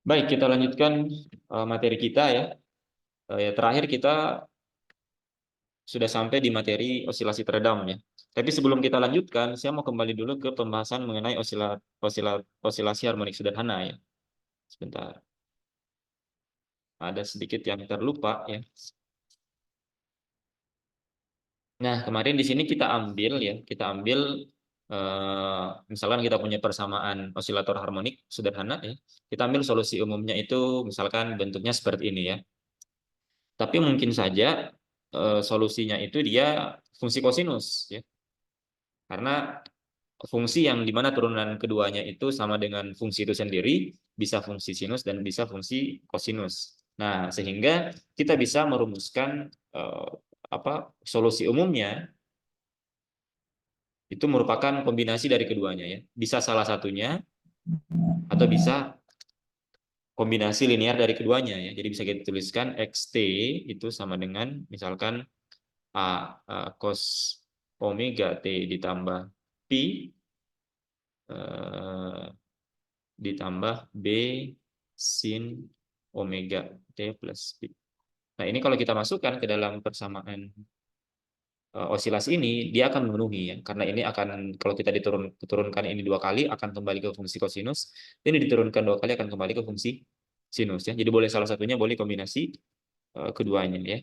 Baik, kita lanjutkan materi kita ya. Terakhir kita sudah sampai di materi osilasi teredam ya. Tapi sebelum kita lanjutkan, saya mau kembali dulu ke pembahasan mengenai osilasi harmonik sederhana ya. Sebentar, ada sedikit yang terlupa ya. Nah, kemarin di sini kita ambil misalkan kita punya persamaan osilator harmonik sederhana ya. Kita ambil solusi umumnya itu misalkan bentuknya seperti ini ya. Tapi mungkin saja solusinya itu dia fungsi kosinus ya. Karena fungsi yang dimana turunan keduanya itu sama dengan fungsi itu sendiri bisa fungsi sinus dan bisa fungsi kosinus. Nah, sehingga kita bisa merumuskan solusi umumnya itu merupakan kombinasi dari keduanya ya. Bisa salah satunya atau bisa kombinasi linear dari keduanya ya. Jadi bisa kita tuliskan xt itu sama dengan misalkan cos omega t ditambah pi eh, ditambah b sin omega t plus pi. Nah, ini kalau kita masukkan ke dalam persamaan osilasi ini, dia akan memenuhi ya. Karena ini akan kalau kita diturunkan ini dua kali akan kembali ke fungsi kosinus, ini diturunkan dua kali akan kembali ke fungsi sinus ya. Jadi boleh salah satunya, boleh kombinasi keduanya ya.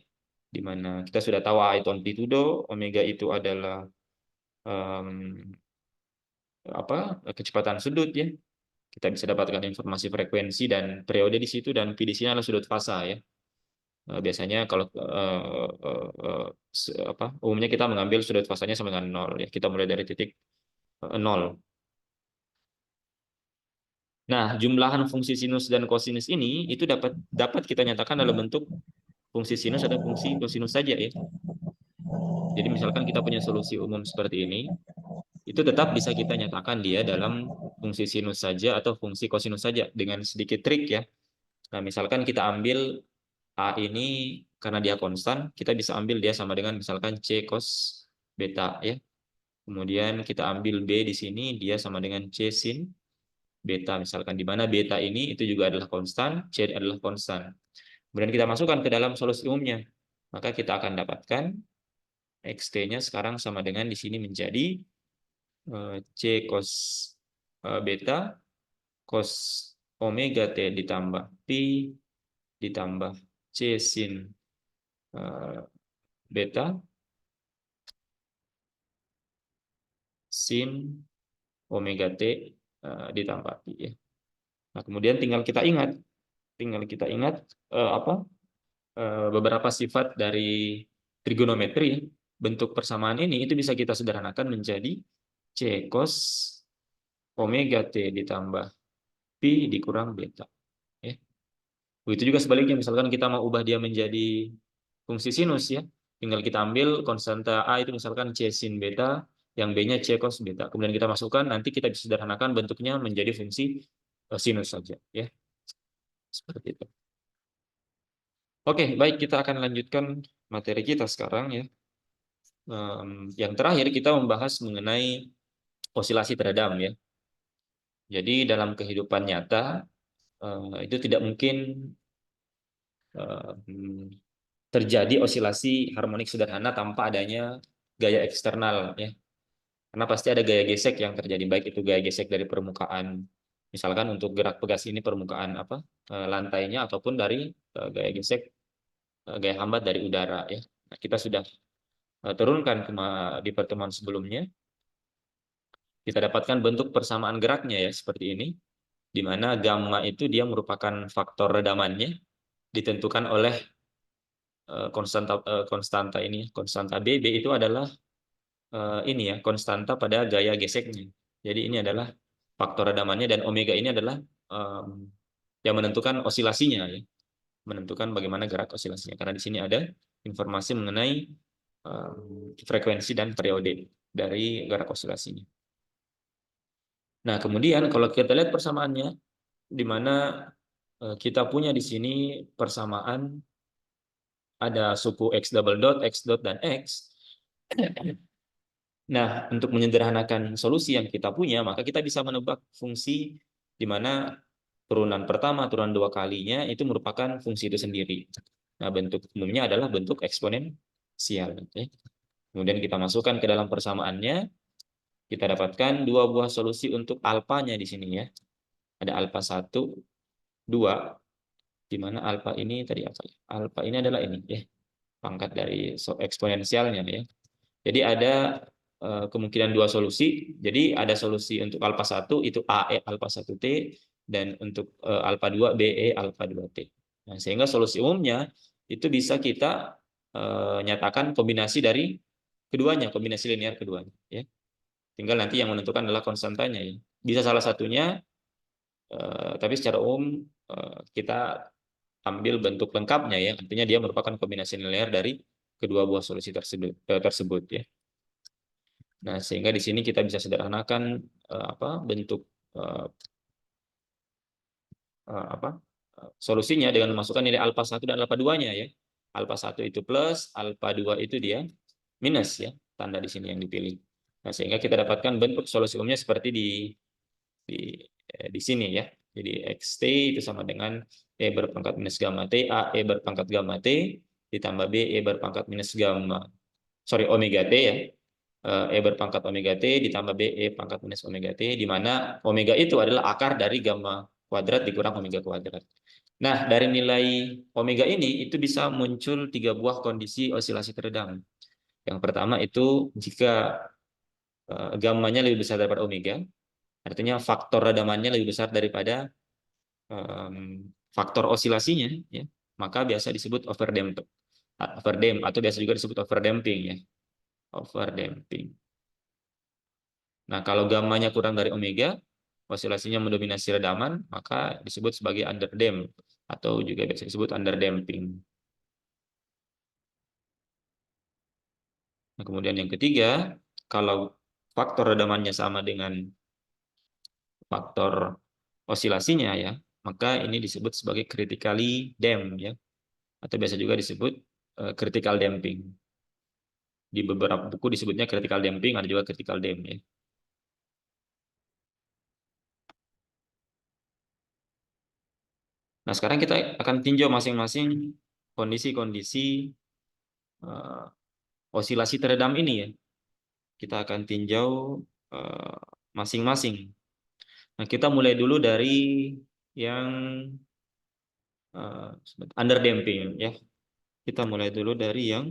Di mana kita sudah tahu A itu amplitudo, omega itu adalah um, kecepatan sudut ya. Kita bisa dapatkan informasi frekuensi dan periode di situ, dan P di sini adalah sudut fasa ya. Biasanya kalau umumnya kita mengambil sudut fasanya sama dengan nol ya. Kita mulai dari titik nol. Nah, jumlahan fungsi sinus dan kosinus ini itu dapat dapat kita nyatakan dalam bentuk fungsi sinus atau fungsi kosinus saja ya. Jadi misalkan kita punya solusi umum seperti ini, itu tetap bisa kita nyatakan dia dalam fungsi sinus saja atau fungsi kosinus saja dengan sedikit trik ya. Nah, misalkan kita ambil A ini karena dia konstan, kita bisa ambil dia sama dengan misalkan C cos beta ya. Kemudian kita ambil B di sini, dia sama dengan C sin beta misalkan, di mana beta ini itu juga adalah konstan, C adalah konstan. Kemudian kita masukkan ke dalam solusi umumnya. Maka kita akan dapatkan xt-nya sekarang sama dengan di sini menjadi C cos beta cos omega t ditambah pi ditambah C sin beta sin omega t ditambah pi ya. Nah, kemudian tinggal kita ingat beberapa sifat dari trigonometri. Bentuk persamaan ini itu bisa kita sederhanakan menjadi C cos omega t ditambah pi dikurang beta ya. Begitu juga sebaliknya, misalkan kita mau ubah dia menjadi fungsi sinus ya, tinggal kita ambil konstanta A itu misalkan C sin beta, yang B-nya C cos beta. Kemudian kita masukkan, nanti kita bisa sederhanakan bentuknya menjadi fungsi sinus saja ya. Seperti itu. Oke, baik, kita akan lanjutkan materi kita sekarang ya. Yang terakhir kita membahas mengenai osilasi teredam ya. Jadi dalam kehidupan nyata itu tidak mungkin terjadi osilasi harmonik sederhana tanpa adanya gaya eksternal ya. Karena pasti ada gaya gesek yang terjadi, baik itu gaya gesek dari permukaan, misalkan untuk gerak pegas ini permukaan lantainya, ataupun dari gaya gesek gaya hambat dari udara ya. Nah, kita sudah turunkan di pertemuan sebelumnya. Kita dapatkan bentuk persamaan geraknya ya seperti ini, di mana gamma itu dia merupakan faktor redamannya ditentukan oleh konstanta ini, konstanta B. B itu adalah ini ya konstanta pada gaya geseknya. Jadi ini adalah faktor redamannya, dan omega ini adalah yang menentukan osilasinya ya, menentukan bagaimana gerak osilasinya. Karena di sini ada informasi mengenai frekuensi dan periode dari gerak osilasinya. Nah, kemudian kalau kita lihat persamaannya, di mana kita punya di sini persamaan ada suku x double dot, x dot, dan x. Nah, untuk menyederhanakan solusi yang kita punya, maka kita bisa menebak fungsi di mana turunan pertama, turunan dua kalinya itu merupakan fungsi itu sendiri. Nah, bentuk umumnya adalah bentuk eksponensial. Ya. Kemudian kita masukkan ke dalam persamaannya, kita dapatkan dua buah solusi untuk alfanya di sini ya. Ada alfa 1, 2, di mana alfa ini tadi apa ya? Alfa ini adalah ini ya, pangkat dari eksponensialnya ya. Jadi ada kemungkinan dua solusi. Jadi ada solusi untuk alfa 1 itu AE alfa 1T dan untuk alfa 2 BE alfa 2T. Nah, sehingga solusi umumnya itu bisa kita nyatakan kombinasi dari keduanya, kombinasi linear keduanya ya. Tinggal nanti yang menentukan adalah konstantanya ya. Bisa salah satunya tapi secara umum kita ambil bentuk lengkapnya ya. Artinya dia merupakan kombinasi linear dari kedua buah solusi tersebut ya. Nah, sehingga di sini kita bisa sederhanakan bentuk uh, solusinya dengan memasukkan nilai alfa 1 dan alfa 2-nya ya. Alfa 1 itu plus, alfa 2 itu dia minus ya, tanda di sini yang dipilih. Nah, sehingga kita dapatkan bentuk solusi umumnya seperti di sini ya. Jadi xt itu sama dengan e berpangkat minus gamma t, a e berpangkat gamma t ditambah b e berpangkat minus omega t ya. E berpangkat omega t ditambah b e pangkat minus omega t, di mana omega itu adalah akar dari gamma kuadrat dikurang omega kuadrat. Nah, dari nilai omega ini itu bisa muncul tiga buah kondisi osilasi teredam. Yang pertama itu jika gammanya lebih besar daripada omega, artinya faktor redamannya lebih besar daripada faktor osilasinya, ya, maka biasa disebut overdamp atau biasa juga disebut overdamping ya, overdamping. Nah, kalau gammanya kurang dari omega, osilasinya mendominasi redaman, maka disebut sebagai underdamp atau juga biasa disebut underdamping. Nah, kemudian yang ketiga, kalau faktor redamannya sama dengan faktor osilasinya ya, maka ini disebut sebagai critically damp ya, atau biasa juga disebut critical damping. Di beberapa buku disebutnya critical damping, ada juga critical damp ya. Nah, sekarang kita akan tinjau masing-masing kondisi-kondisi uh, osilasi teredam ini ya. Kita akan tinjau masing-masing. Nah, kita mulai dulu dari yang under damping ya. Kita mulai dulu dari yang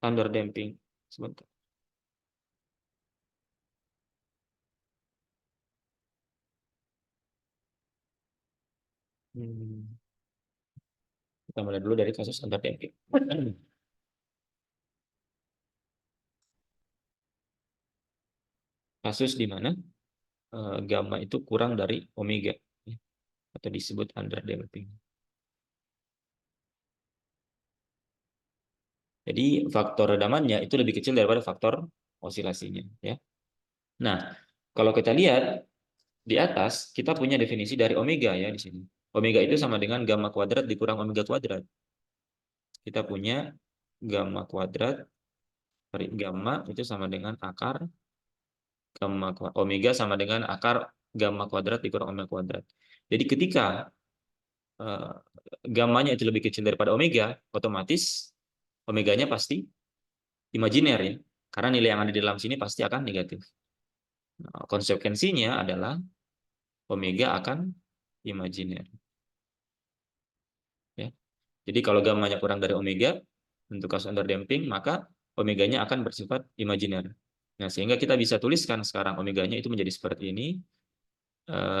under damping. Sebentar. Kita mulai dulu dari kasus under damping. Kasus di mana gamma itu kurang dari omega ya, atau disebut under damping. Jadi faktor redamannya itu lebih kecil daripada faktor osilasinya ya. Nah, kalau kita lihat di atas kita punya definisi dari omega ya di sini. Omega itu sama dengan gamma kuadrat dikurang omega kuadrat. Kita punya gamma kuadrat gamma itu sama dengan akar omega sama dengan akar gamma kuadrat dikurang omega kuadrat. Jadi ketika gammanya itu lebih kecil daripada omega, otomatis omeganya pasti imajiner ya. Karena nilai yang ada di dalam sini pasti akan negatif. Nah, konsekuensinya adalah omega akan imajiner. Ya. Jadi kalau gammanya kurang dari omega, untuk kasus underdamping, maka omeganya akan bersifat imajiner. Nah, sehingga kita bisa tuliskan sekarang omeganya itu menjadi seperti ini.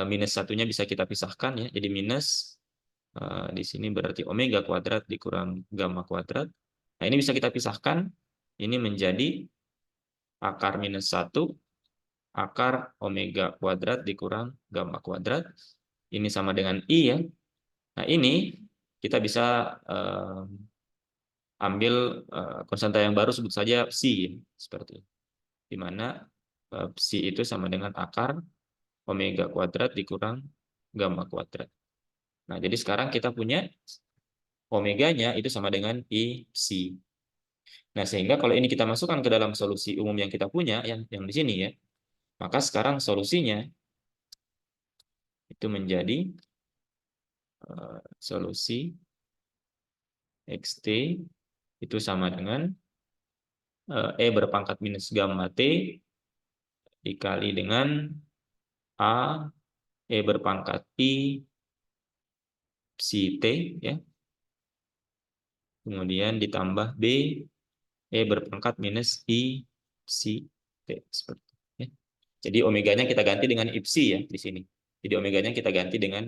Minus satunya bisa kita pisahkan ya. Jadi minus di sini berarti omega kuadrat dikurang gamma kuadrat. Nah, ini bisa kita pisahkan. Ini menjadi akar minus 1 akar omega kuadrat dikurang gamma kuadrat. Ini sama dengan I ya. Nah, ini kita bisa ambil konstanta yang baru, sebut saja psi seperti ini. Di mana psi itu sama dengan akar omega kuadrat dikurang gamma kuadrat. Nah, jadi sekarang kita punya omeganya itu sama dengan I psi. Nah, sehingga kalau ini kita masukkan ke dalam solusi umum yang kita punya, yang di sini ya, Maka sekarang solusinya itu menjadi solusi xt itu sama dengan E berpangkat minus gamma T dikali dengan A E berpangkat I psi T, ya. Kemudian ditambah B E berpangkat minus I psi T. Seperti itu, ya. Jadi omeganya kita ganti dengan IPSI ya di sini. Jadi omeganya kita ganti dengan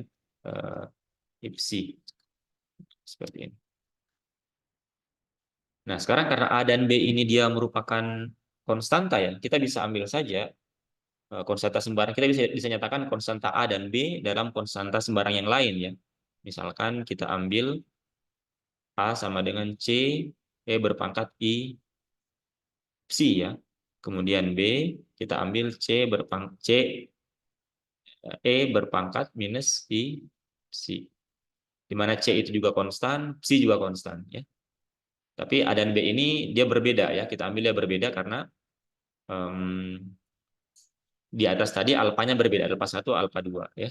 IPSI. Seperti ini. Nah, sekarang karena A dan B ini dia merupakan konstanta ya, kita bisa ambil saja konstanta sembarang. Kita bisa nyatakan konstanta A dan B dalam konstanta sembarang yang lain ya. Misalkan kita ambil A sama dengan C, E berpangkat I psi ya. Kemudian B kita ambil E berpangkat minus I psi. Di mana C itu juga konstan, psi juga konstan ya. Tapi A dan B ini dia berbeda ya. Kita ambil dia berbeda karena di atas tadi alfanya berbeda, alfa 1, alfa 2 ya.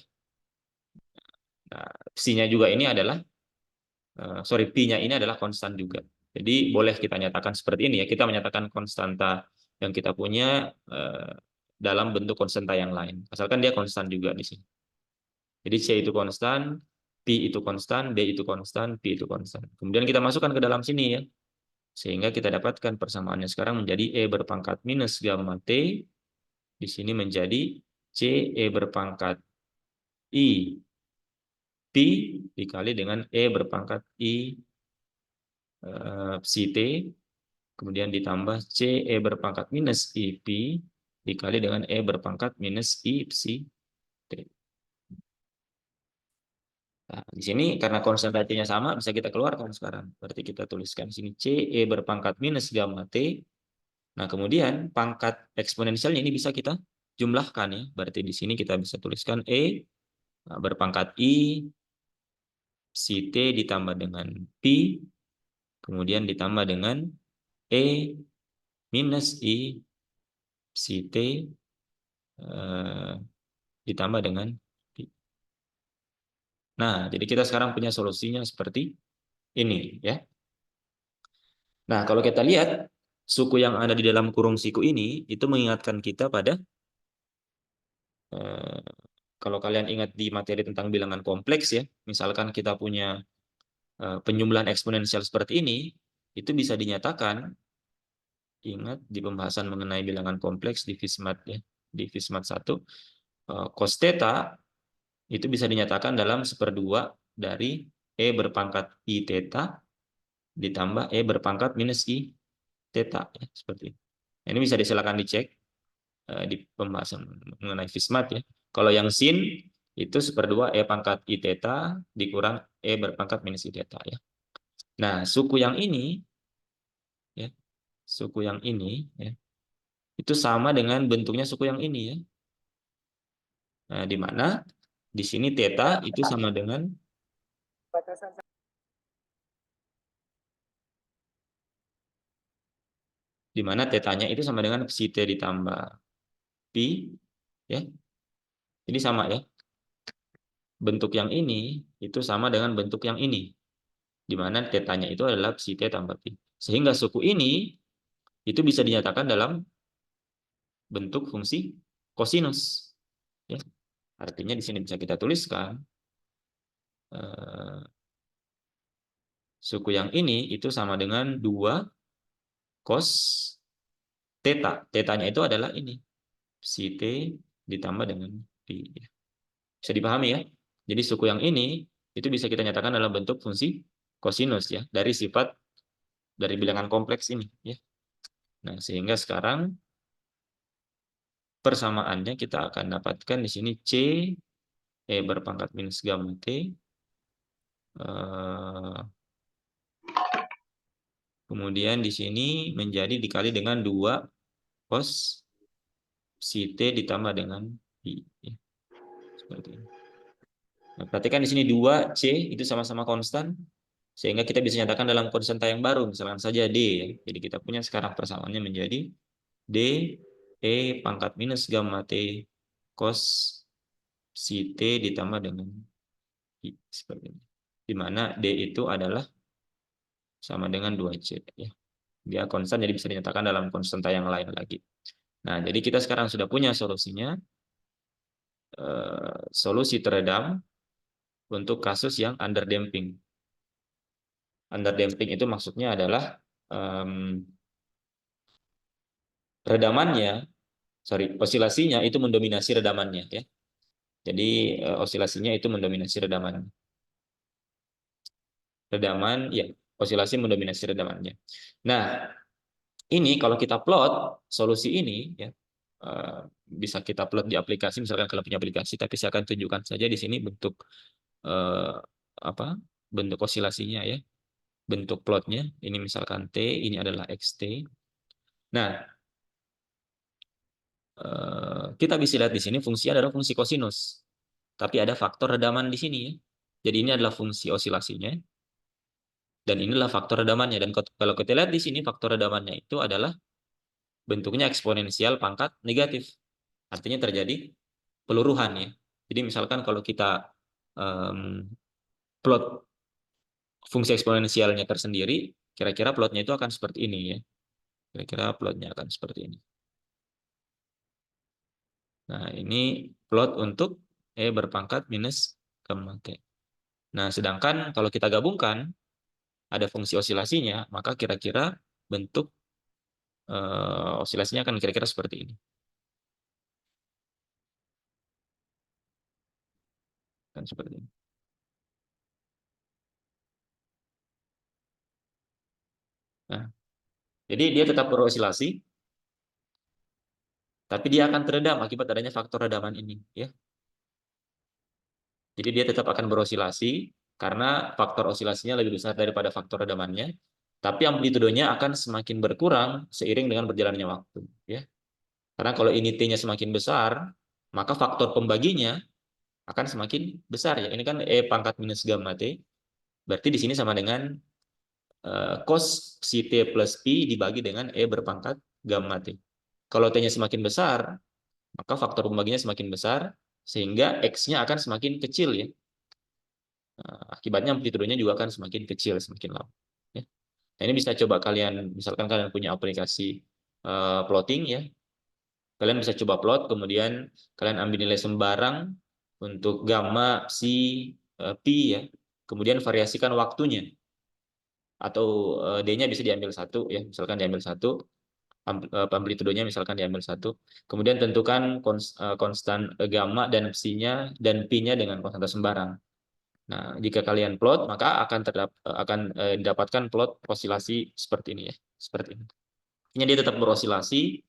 Nah, psi-nya juga ini adalah pi-nya ini adalah konstan juga. Jadi boleh kita nyatakan seperti ini ya. Kita menyatakan konstanta yang kita punya dalam bentuk konstanta yang lain. Asalkan dia konstan juga di sini. Jadi C itu konstan, pi itu konstan, D itu konstan, pi itu konstan. Kemudian kita masukkan ke dalam sini ya. Sehingga kita dapatkan persamaannya sekarang menjadi E berpangkat minus gamma T. Di sini menjadi C E berpangkat I pi dikali dengan E berpangkat I psi T. Kemudian ditambah C E berpangkat minus I pi dikali dengan E berpangkat minus I psi T. Nah, di sini karena konsentrasinya sama bisa kita keluarkan sekarang. Berarti kita tuliskan di sini C E berpangkat minus gamma T. Nah, kemudian pangkat eksponensialnya ini bisa kita jumlahkan ya. Berarti di sini kita bisa tuliskan E berpangkat I psi T ditambah dengan pi, kemudian ditambah dengan E minus I psi T ditambah dengan pi. Nah, jadi kita sekarang punya solusinya seperti ini ya. Nah, kalau kita lihat suku yang ada di dalam kurung siku ini itu mengingatkan kita pada kalau kalian ingat di materi tentang bilangan kompleks ya, misalkan kita punya penjumlahan eksponensial seperti ini, itu bisa dinyatakan, ingat di pembahasan mengenai bilangan kompleks di Fismat ya, di Fismat 1, cos theta itu bisa dinyatakan dalam 1/2 dari E berpangkat I theta ditambah E berpangkat minus I theta ya, seperti ini. Ini bisa disilakan dicek di pembahasan mengenai Fismat ya. Kalau yang sin itu 1/2 E pangkat I theta dikurang E berpangkat minus I theta ya. Nah, suku yang ini ya, suku yang ini ya, itu sama dengan bentuknya suku yang ini ya. Nah, di mana di sini theta itu sama dengan di mana tetanya itu sama dengan psi T ditambah pi ya. Ini sama ya. Bentuk yang ini itu sama dengan bentuk yang ini. Di mana tetanya itu adalah psi T tambah pi. Sehingga suku ini itu bisa dinyatakan dalam bentuk fungsi kosinus ya. Artinya di sini bisa kita tuliskan suku yang ini itu sama dengan 2 cos theta. Tetanya itu adalah ini. Psi T ditambah dengan pi. Bisa dipahami ya? Jadi suku yang ini itu bisa kita nyatakan dalam bentuk fungsi kosinus ya, dari sifat dari bilangan kompleks ini ya. Nah, sehingga sekarang persamaannya kita akan dapatkan di sini C E berpangkat minus gamma T kemudian di sini menjadi dikali dengan 2 cos psi T ditambah dengan pi ya. Seperti ini. Nah, perhatikan di sini 2 C itu sama-sama konstan sehingga kita bisa nyatakan dalam konstanta yang baru misalkan saja D ya. Jadi kita punya sekarang persamaannya menjadi D E pangkat minus gamma T cos si T ditambah dengan I. Seperti ini. Di mana D itu adalah sama dengan 2C. Ya. Dia konstan, jadi bisa dinyatakan dalam konstanta yang lain lagi. Nah, jadi kita sekarang sudah punya solusinya. Solusi teredam untuk kasus yang underdamping. Underdamping itu maksudnya adalah osilasinya itu mendominasi redamannya, ya. Jadi osilasinya itu mendominasi redaman. Ya, osilasi mendominasi redamannya. Nah, ini kalau kita plot solusi ini, ya, bisa kita plot di aplikasi, misalkan kalau punya aplikasi, tapi saya akan tunjukkan saja di sini bentuk eh, apa? Bentuk osilasinya, ya. Bentuk plotnya. Ini misalkan T, ini adalah XT. Nah, kita bisa lihat di sini fungsi adalah fungsi kosinus. Tapi ada faktor redaman di sini, ya. Jadi ini adalah fungsi osilasinya. Dan inilah faktor redamannya. Dan kalau kita lihat di sini, faktor redamannya itu adalah bentuknya eksponensial pangkat negatif. Artinya terjadi peluruhan, ya. Jadi misalkan kalau kita plot fungsi eksponensialnya tersendiri, kira-kira plotnya itu akan seperti ini, ya. Kira-kira plotnya akan seperti ini. Nah, ini plot untuk E berpangkat minus gamma T. Nah, sedangkan kalau kita gabungkan, ada fungsi osilasinya, maka kira-kira bentuk osilasinya akan kira-kira seperti ini. Kan seperti ini. Nah, jadi dia tetap berosilasi, tapi dia akan teredam akibat adanya faktor redaman ini, ya. Jadi dia tetap akan berosilasi karena faktor osilasinya lebih besar daripada faktor redamannya, tapi amplitudenya akan semakin berkurang seiring dengan berjalannya waktu, ya. Karena kalau ini T-nya semakin besar, maka faktor pembaginya akan semakin besar, ya. Ini kan E pangkat minus gamma T, berarti di sini sama dengan cos si T plus Pi dibagi dengan E berpangkat gamma T. Kalau T-nya semakin besar, maka faktor pembaginya semakin besar, sehingga X-nya akan semakin kecil, ya. Akibatnya amplitudenya juga akan semakin kecil, semakin lama. Ya. Nah, ini bisa coba kalian, misalkan kalian punya aplikasi plotting, ya. Kalian bisa coba plot, kemudian kalian ambil nilai sembarang untuk gamma, psi, pi, ya. Kemudian variasikan waktunya. Atau D-nya bisa diambil satu, ya. Misalkan diambil satu, amplitudenya misalkan diambil satu. Kemudian tentukan konstan gamma dan psi-nya dan pi-nya dengan konstanta sembarang. Nah, jika kalian plot, maka akan didapatkan plot osilasi seperti ini, ya. Seperti ini. Ini dia tetap berosilasi,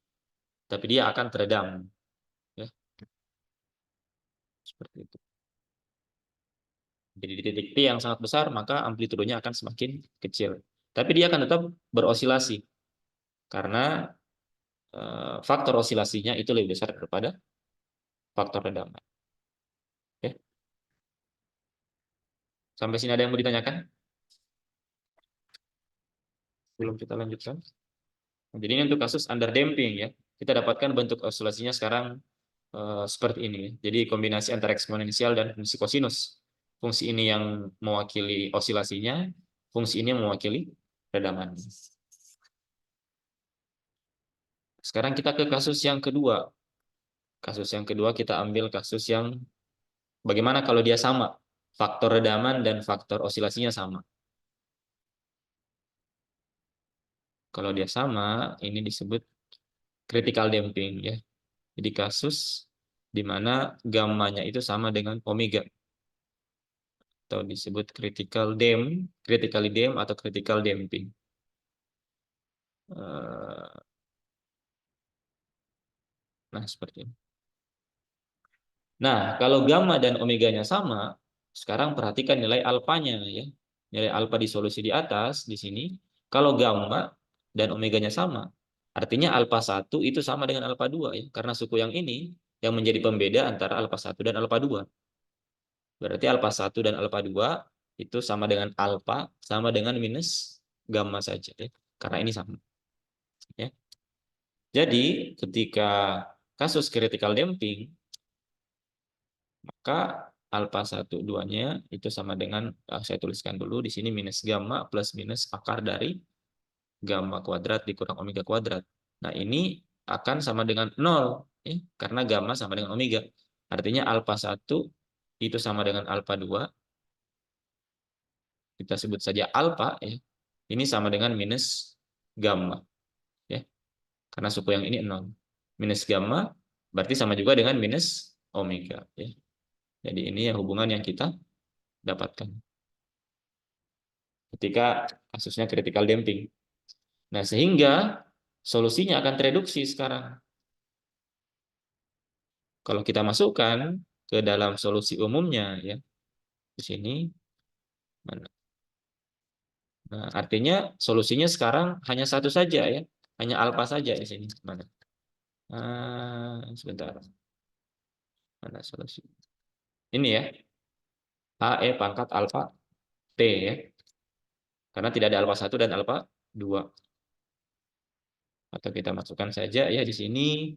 tapi dia akan teredam, ya. Seperti itu. Jadi di titik T yang sangat besar, maka amplitudenya akan semakin kecil. Tapi dia akan tetap berosilasi, karena faktor osilasinya itu lebih besar daripada faktor redaman. Oke. Sampai sini ada yang mau ditanyakan? Belum kita lanjutkan. Jadi ini untuk kasus underdamping, ya. Kita dapatkan bentuk osilasinya sekarang seperti ini. Jadi kombinasi antara eksponensial dan fungsi kosinus. Fungsi ini yang mewakili osilasinya, fungsi ini yang mewakili redaman. Sekarang kita ke kasus yang kedua. Kasus yang kedua kita ambil kasus yang bagaimana kalau dia sama. Faktor redaman dan faktor osilasinya sama. Kalau dia sama, ini disebut critical damping, ya. Jadi kasus di mana gammanya itu sama dengan omega, atau disebut critically damp atau critical damping. Nah, seperti ini. Nah, kalau gamma dan omeganya sama, sekarang perhatikan nilai alfanya, ya. Nilai alfa di solusi di atas di sini, kalau gamma dan omeganya sama, artinya alfa 1 itu sama dengan alfa 2, ya. Karena suku yang ini yang menjadi pembeda antara alfa 1 dan alfa 2. Berarti alfa 1 dan alfa 2 itu sama dengan alfa sama dengan minus gamma saja, ya. Karena ini sama, ya. Jadi ketika kasus critical damping, maka alfa 1, 2-nya itu sama dengan, saya tuliskan dulu di sini minus gamma plus minus akar dari gamma kuadrat dikurang omega kuadrat. Nah, ini akan sama dengan 0, ya, karena gamma sama dengan omega. Artinya alfa 1 itu sama dengan alfa 2, kita sebut saja alfa, ya. Ini sama dengan minus gamma, ya. Karena suku yang ini 0. Minus gamma berarti sama juga dengan minus omega, ya. Jadi ini ya hubungan yang kita dapatkan ketika kasusnya critical damping. Nah, sehingga solusinya akan tereduksi sekarang. Kalau kita masukkan ke dalam solusi umumnya, ya, di sini mana? Nah, artinya solusinya sekarang hanya satu saja, ya, hanya alfa saja di sini. Mana? Sebentar, mana solusi? Ini ya, AE pangkat alfa T, ya, karena tidak ada alfa 1 dan alfa 2. Atau kita masukkan saja ya di sini,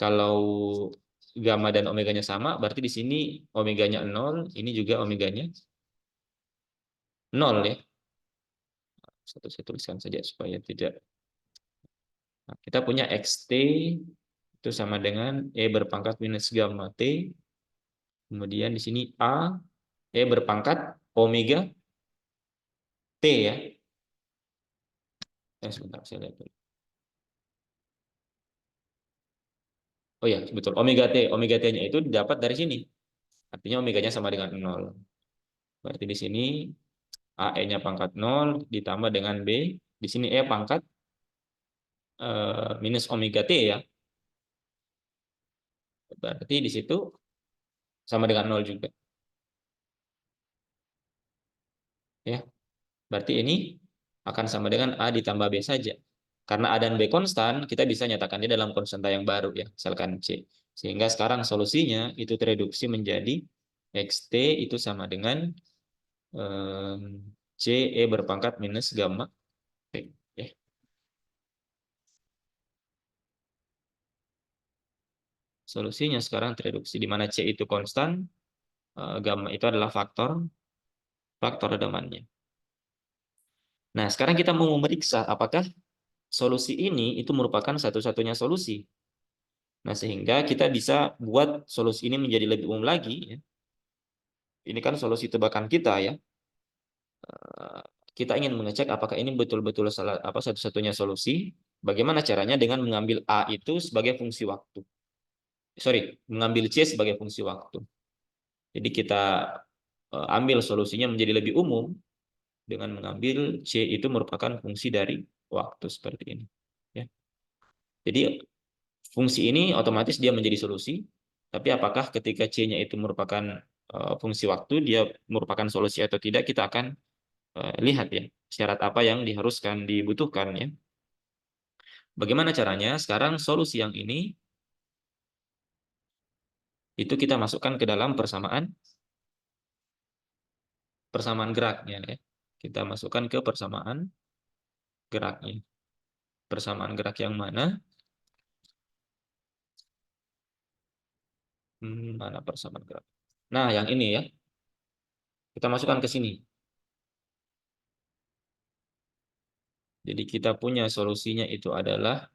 kalau gamma dan omeganya sama, berarti di sini omeganya 0, ini juga omeganya 0, ya. Satu saya tuliskan saja supaya tidak. Nah, kita punya XT itu sama dengan E berpangkat minus gamma T. Kemudian di sini A, E berpangkat omega T, ya. Sebentar, saya lihat dulu. Oh ya, betul. Omega T. Omega T-nya itu didapat dari sini. Artinya omeganya sama dengan 0. Berarti di sini AE-nya pangkat 0 ditambah dengan B. Di sini E pangkat minus omega T, ya. Berarti di situ sama dengan 0 juga. Ya. Berarti ini akan sama dengan A ditambah B saja. Karena A dan B konstan, kita bisa nyatakannya dalam konstanta yang baru, ya, misalkan C. Sehingga sekarang solusinya itu tereduksi menjadi XT itu sama dengan C E berpangkat minus gamma T. Ya. Solusinya sekarang tereduksi, di mana C itu konstan, gamma itu adalah faktor redamannya. Nah, sekarang kita mau memeriksa apakah solusi ini itu merupakan satu-satunya solusi. Nah, sehingga kita bisa buat solusi ini menjadi lebih umum lagi, ya. Ini kan solusi tebakan kita, ya. Kita ingin mengecek apakah ini betul-betul satu-satunya solusi. Bagaimana caranya? Dengan mengambil A itu sebagai fungsi waktu. Sorry, mengambil C sebagai fungsi waktu. Jadi kita ambil solusinya menjadi lebih umum dengan mengambil C itu merupakan fungsi dari waktu seperti ini. Ya. Jadi fungsi ini otomatis dia menjadi solusi, tapi apakah ketika C-nya itu merupakan fungsi waktu, dia merupakan solusi atau tidak, kita akan lihat, ya, syarat apa yang diharuskan, dibutuhkan, ya. Bagaimana caranya? Sekarang solusi yang ini itu kita masukkan ke dalam persamaan geraknya, ya. Kita masukkan ke persamaan geraknya. Persamaan gerak yang mana? Mana persamaan gerak? Nah, yang ini, ya. Kita masukkan ke sini. Jadi kita punya solusinya itu adalah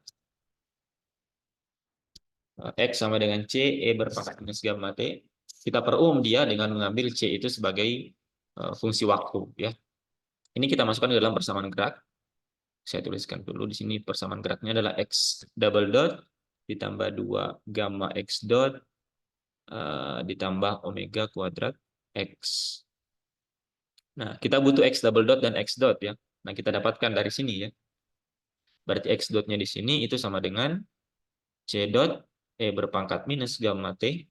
X sama dengan C, E berpangkat minus gamma T. Kita perumum dia dengan mengambil C itu sebagai fungsi waktu, ya. Ini kita masukkan ke dalam persamaan gerak. Saya tuliskan dulu di sini persamaan geraknya adalah X double dot ditambah 2 gamma X dot ditambah omega kuadrat X. Nah, kita butuh X double dot dan X dot, ya. Nah, kita dapatkan dari sini, ya. Berarti X dotnya di sini itu sama dengan C dot E berpangkat minus gamma T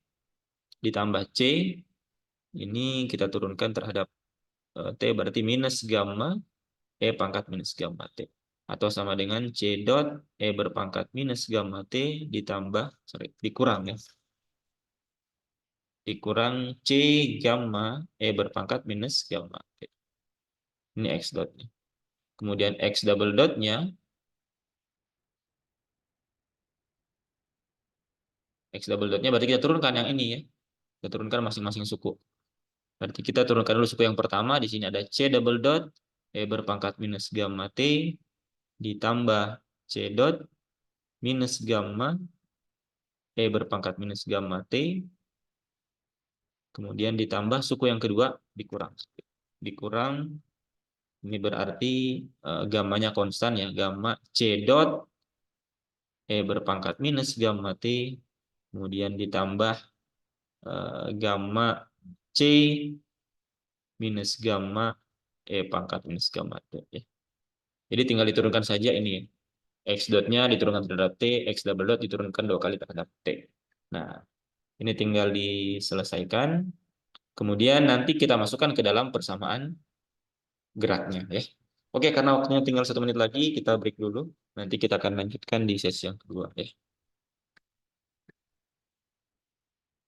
ditambah C, ini kita turunkan terhadap T, berarti minus gamma E pangkat minus gamma T. Atau sama dengan C dot E berpangkat minus gamma T ditambah, dikurang, ya. Dikurang C gamma E berpangkat minus gamma T. Ini X dot. Kemudian X double dotnya X double dotnya berarti kita turunkan yang ini ya. Kita turunkan masing-masing suku. Berarti kita turunkan dulu suku yang pertama. Di sini ada C double dot E berpangkat minus gamma T ditambah C dot minus gamma E berpangkat minus gamma T, kemudian ditambah suku yang kedua dikurang. Dikurang, ini berarti gammanya konstan ya, gamma C dot E berpangkat minus gamma T, kemudian ditambah gamma C minus gamma E pangkat minus gamma T. Ya. Jadi tinggal diturunkan saja ini ya. X dotnya diturunkan terhadap T, X double dot diturunkan 2 kali terhadap T. Nah, ini tinggal diselesaikan. Kemudian nanti kita masukkan ke dalam persamaan geraknya ya. Oke, karena waktunya tinggal 1 menit lagi, kita break dulu. Nanti kita akan lanjutkan di sesi yang kedua ya.